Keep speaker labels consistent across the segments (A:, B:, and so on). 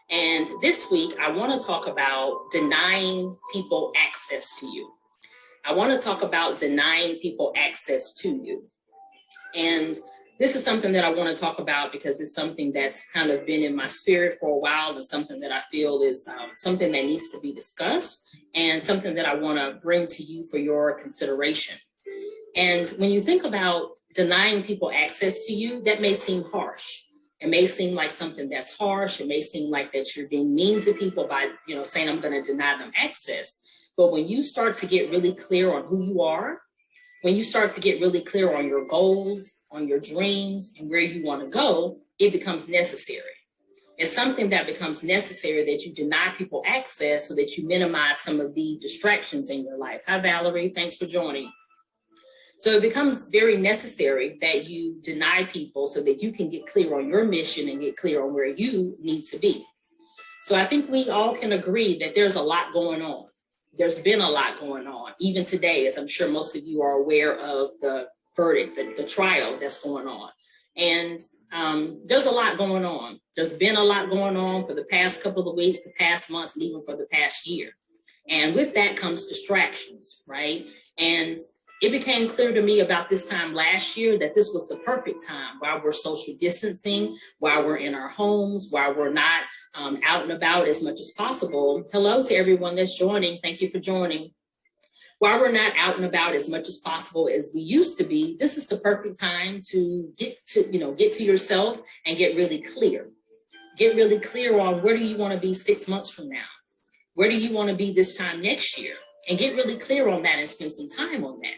A: And this week, I want to talk about denying people access to you. I want to talk about denying people access to you. And this is something that I want to talk about because it's something that's kind of been in my spirit for a while, and something that I feel is something that needs to be discussed, and something that I want to bring to you for your consideration. And when you think about denying people access to you, that may seem harsh. It may seem like something that's harsh. It may seem like that you're being mean to people by, saying I'm going to deny them access. But when you start to get really clear on who you are, when you start to get really clear on your goals, on your dreams, and where you want to go, it becomes necessary. It's something that becomes necessary that you deny people access so that you minimize some of the distractions in your life. Hi, Valerie. Thanks for joining. So it becomes very necessary that you deny people so that you can get clear on your mission and get clear on where you need to be. So I think we all can agree that there's a lot going on. There's been a lot going on, even today, as I'm sure most of you are aware of the verdict, the trial that's going on. And there's a lot going on. There's been a lot going on for the past couple of weeks, the past months, and even for the past year. And with that comes distractions, right? And it became clear to me about this time last year that this was the perfect time while we're social distancing, while we're in our homes, while we're not out and about as much as possible. Hello to everyone that's joining. Thank you for joining. While we're not out and about as much as possible as we used to be, this is the perfect time to get to yourself and get really clear. Get really clear on where do you want to be 6 months from now? Where do you want to be this time next year? And get really clear on that and spend some time on that.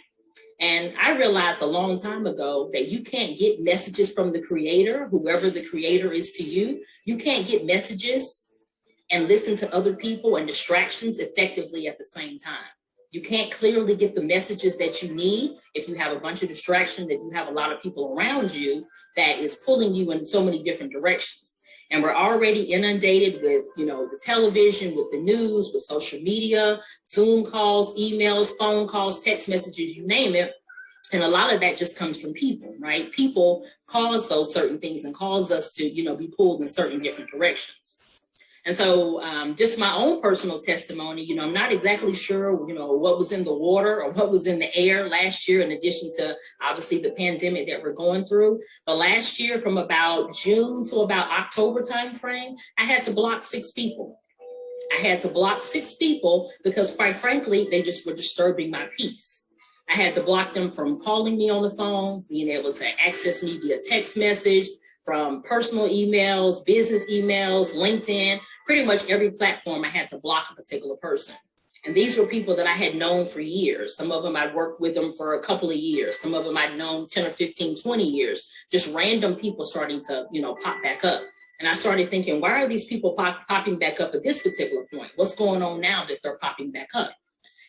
A: And I realized a long time ago that you can't get messages from the creator, whoever the creator is to you. You can't get messages and listen to other people and distractions effectively at the same time. You can't clearly get the messages that you need if you have a bunch of distractions, if you have a lot of people around you that is pulling you in so many different directions. And we're already inundated with, the television, with the news, with social media, Zoom calls, emails, phone calls, text messages, you name it. And a lot of that just comes from people, right? People cause those certain things and cause us to, be pulled in certain different directions. And so just my own personal testimony, I'm not exactly sure, what was in the water or what was in the air last year, in addition to obviously the pandemic that we're going through. But last year, from about June to about October timeframe, I had to block 6 people. I had to block 6 people because, quite frankly, they just were disturbing my peace. I had to block them from calling me on the phone, being able to access me via text message, from personal emails, business emails, LinkedIn, pretty much every platform I had to block a particular person. And these were people that I had known for years. Some of them I'd worked with them for a couple of years. Some of them I'd known 10 or 15, 20 years, just random people starting to, pop back up. And I started thinking, why are these people popping back up at this particular point? What's going on now that they're popping back up?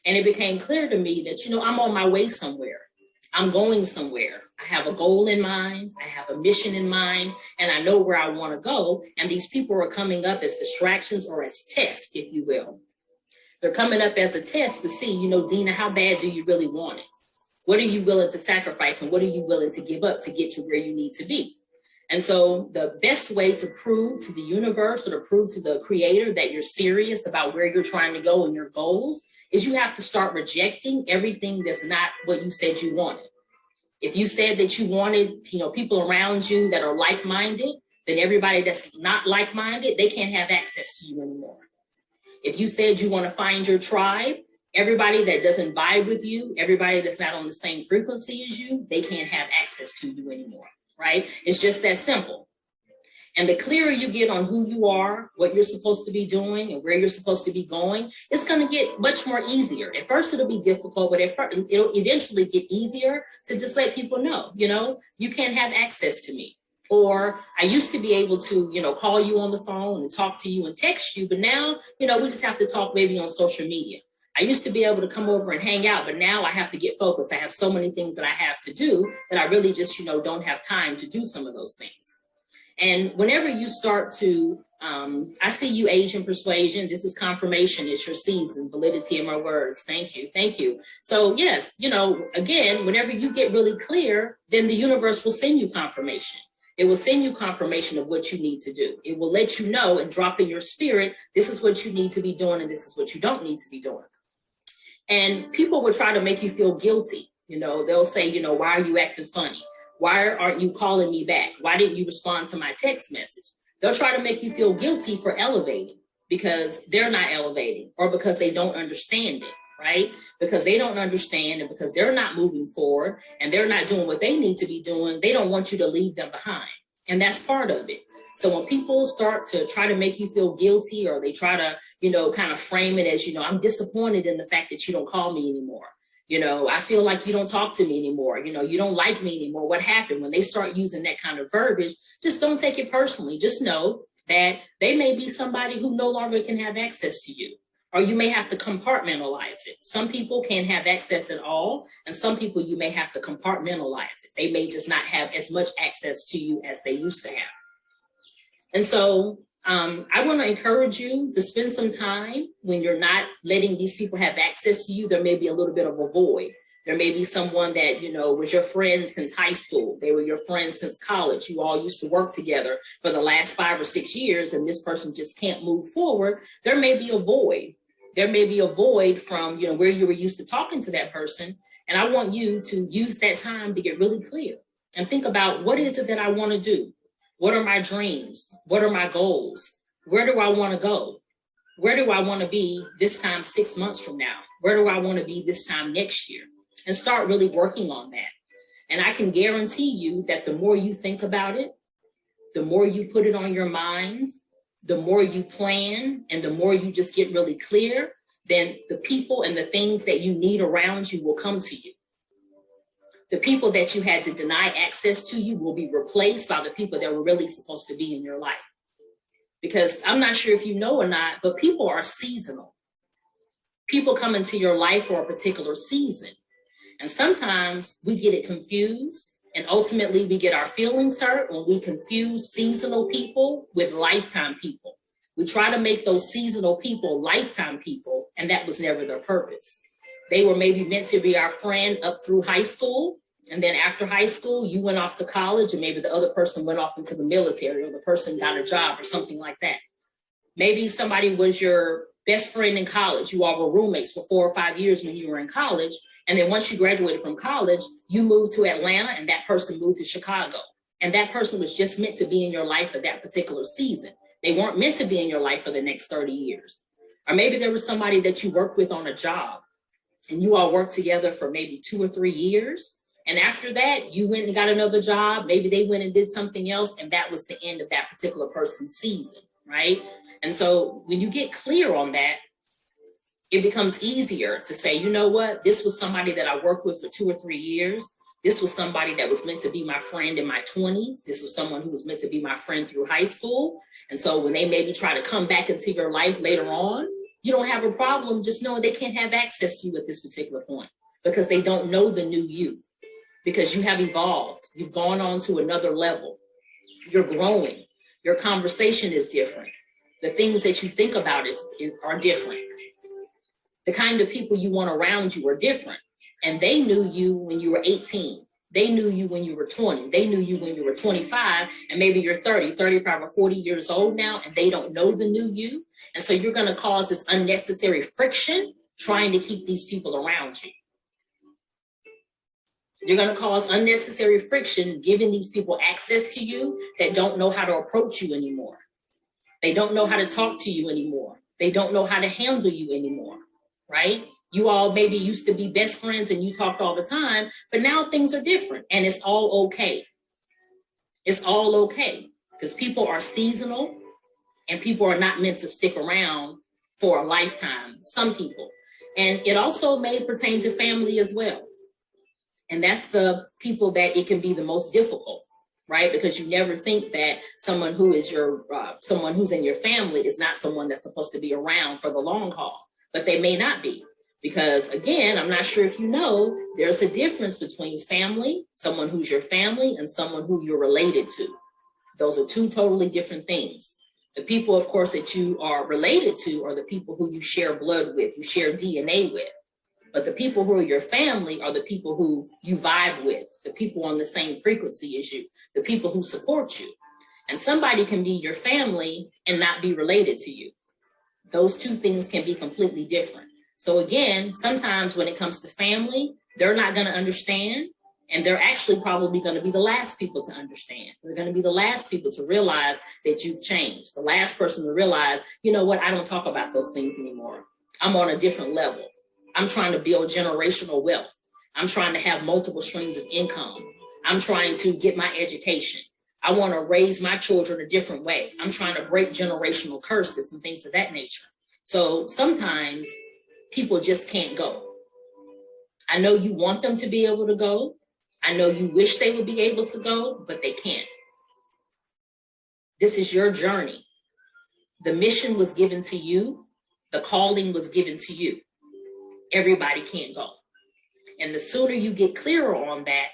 A: And it became clear to me that, I'm on my way somewhere. I'm going somewhere. I have a goal in mind. I have a mission in mind, and I know where I want to go. And these people are coming up as distractions or as tests, if you will. They're coming up as a test to see, Dina, how bad do you really want it? What are you willing to sacrifice, and what are you willing to give up to get to where you need to be? And so the best way to prove to the universe or to prove to the creator that you're serious about where you're trying to go and your goals is you have to start rejecting everything that's not what you said you wanted. If you said that you wanted, people around you that are like-minded, then everybody that's not like-minded, they can't have access to you anymore. If you said you want to find your tribe, everybody that doesn't vibe with you, everybody that's not on the same frequency as you, they can't have access to you anymore, right? It's just that simple. And the clearer you get on who you are, what you're supposed to be doing, and where you're supposed to be going, it's going to get much more easier. At first, it'll be difficult, but it'll eventually get easier to just let people know, you can't have access to me. Or I used to be able to, call you on the phone and talk to you and text you, but now, we just have to talk maybe on social media. I used to be able to come over and hang out, but now I have to get focused. I have so many things that I have to do that I really just, don't have time to do some of those things. And whenever you start to, I see you, Asian Persuasion. This is confirmation. It's your season. Validity in my words. Thank you. Thank you. So yes, again, whenever you get really clear, then the universe will send you confirmation. It will send you confirmation of what you need to do. It will let you know and drop in your spirit, this is what you need to be doing and this is what you don't need to be doing. And people will try to make you feel guilty. You know, they'll say, you know, why are you acting funny? Why aren't you calling me back? Why didn't you respond to my text message? They'll try to make you feel guilty for elevating because they're not elevating or because they don't understand it, right? Because they don't understand and because they're not moving forward and they're not doing what they need to be doing, they don't want you to leave them behind. And that's part of it. So when people start to try to make you feel guilty or they try to, you know, kind of frame it as, you know, I'm disappointed in the fact that you don't call me anymore. You know, I feel like you don't talk to me anymore. You know, you don't like me anymore. What happened? When they start using that kind of verbiage, just don't take it personally. Just know that they may be somebody who no longer can have access to you, or you may have to compartmentalize it. Some people can't have access at all, and some people you may have to compartmentalize it. They may just not have as much access to you as they used to have. And so I want to encourage you to spend some time when you're not letting these people have access to you. There may be a little bit of a void. There may be someone that, you know, was your friend since high school. They were your friends since college. You all used to work together for the last 5 or 6 years, and this person just can't move forward. There may be a void. There may be a void from, you know, where you were used to talking to that person. And I want you to use that time to get really clear and think about, what is it that I want to do? What are my dreams? What are my goals? Where do I want to go? Where do I want to be this time 6 months from now? Where do I want to be this time next year? And start really working on that. And I can guarantee you that the more you think about it, the more you put it on your mind, the more you plan, and the more you just get really clear, then the people and the things that you need around you will come to you. The people that you had to deny access to you will be replaced by the people that were really supposed to be in your life. Because I'm not sure if you know or not, but people are seasonal. People come into your life for a particular season. And sometimes we get it confused, and ultimately we get our feelings hurt when we confuse seasonal people with lifetime people. We try to make those seasonal people lifetime people, and that was never their purpose. They were maybe meant to be our friend up through high school. And then after high school, you went off to college, and maybe the other person went off into the military, or the person got a job or something like that. Maybe somebody was your best friend in college. You all were roommates for 4 or 5 years when you were in college. And then once you graduated from college, you moved to Atlanta and that person moved to Chicago. And that person was just meant to be in your life for that particular season. They weren't meant to be in your life for the next 30 years. Or maybe there was somebody that you worked with on a job and you all worked together for maybe 2 or 3 years. And after that, you went and got another job. Maybe they went and did something else, and that was the end of that particular person's season, right? And so when you get clear on that, it becomes easier to say, you know what, this was somebody that I worked with for 2 or 3 years. This was somebody that was meant to be my friend in my 20s. This was someone who was meant to be my friend through high school. And so when they maybe try to come back into your life later on, you don't have a problem just knowing they can't have access to you at this particular point because they don't know the new you, because you have evolved. You've gone on to another level. You're growing. Your conversation is different. The things that you think about are different. The kind of people you want around you are different. And they knew you when you were 18. They knew you when you were 20. They knew you when you were 25. And maybe you're 30, 35, or 40 years old now, and they don't know the new you. And so you're going to cause this unnecessary friction trying to keep these people around you. You're going to cause unnecessary friction giving these people access to you that don't know how to approach you anymore. They don't know how to talk to you anymore. They don't know how to handle you anymore, right? You all maybe used to be best friends and you talked all the time, but now things are different and it's all okay. It's all okay because people are seasonal and people are not meant to stick around for a lifetime, some people. And it also may pertain to family as well. And that's the people that it can be the most difficult, right? Because you never think that someone who is someone who's in your family is not someone that's supposed to be around for the long haul, but they may not be. Because again, I'm not sure if you know, there's a difference between family, someone who's your family, and someone who you're related to. Those are two totally different things. The people, of course, that you are related to are the people who you share blood with, you share DNA with. But the people who are your family are the people who you vibe with, the people on the same frequency as you, the people who support you. And somebody can be your family and not be related to you. Those two things can be completely different. So again, sometimes when it comes to family, they're not going to understand. And they're actually probably going to be the last people to understand. They're going to be the last people to realize that you've changed. The last person to realize, you know what, I don't talk about those things anymore. I'm on a different level. I'm trying to build generational wealth. I'm trying to have multiple streams of income. I'm trying to get my education. I want to raise my children a different way. I'm trying to break generational curses and things of that nature. So sometimes people just can't go. I know you want them to be able to go. I know you wish they would be able to go, but they can't. This is your journey. The mission was given to you. The calling was given to you. Everybody can't go. And the sooner you get clearer on that,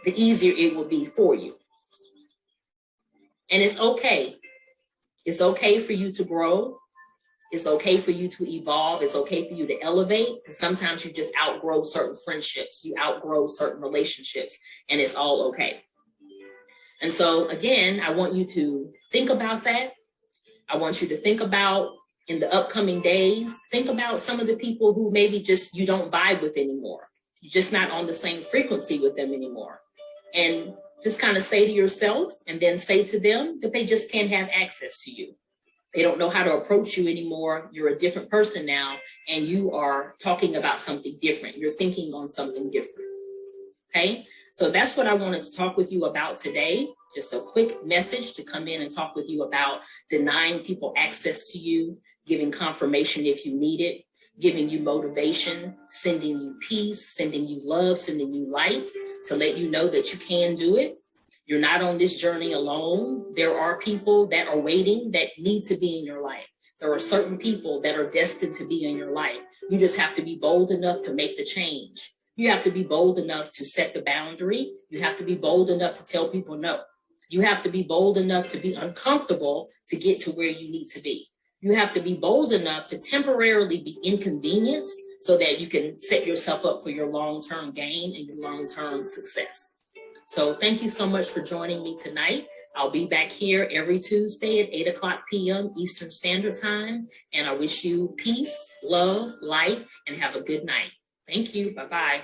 A: the easier it will be for you. And it's okay. It's okay for you to grow. It's okay for you to evolve. It's okay for you to elevate. Because sometimes you just outgrow certain friendships. You outgrow certain relationships, and it's all okay. And so again, I want you to think about that. I want you to think about in the upcoming days, think about some of the people who maybe just you don't vibe with anymore. You're just not on the same frequency with them anymore. And just kind of say to yourself and then say to them that they just can't have access to you. They don't know how to approach you anymore. You're a different person now, and you are talking about something different. You're thinking on something different. Okay, so that's what I wanted to talk with you about today. Just a quick message to come in and talk with you about denying people access to you, giving confirmation if you need it, giving you motivation, sending you peace, sending you love, sending you light to let you know that you can do it. You're not on this journey alone. There are people that are waiting that need to be in your life. There are certain people that are destined to be in your life. You just have to be bold enough to make the change. You have to be bold enough to set the boundary. You have to be bold enough to tell people no. You have to be bold enough to be uncomfortable to get to where you need to be. You have to be bold enough to temporarily be inconvenienced so that you can set yourself up for your long-term gain and your long-term success. So thank you so much for joining me tonight. I'll be back here every Tuesday at 8 o'clock p.m. Eastern Standard Time. And I wish you peace, love, light, and have a good night. Thank you. Bye-bye.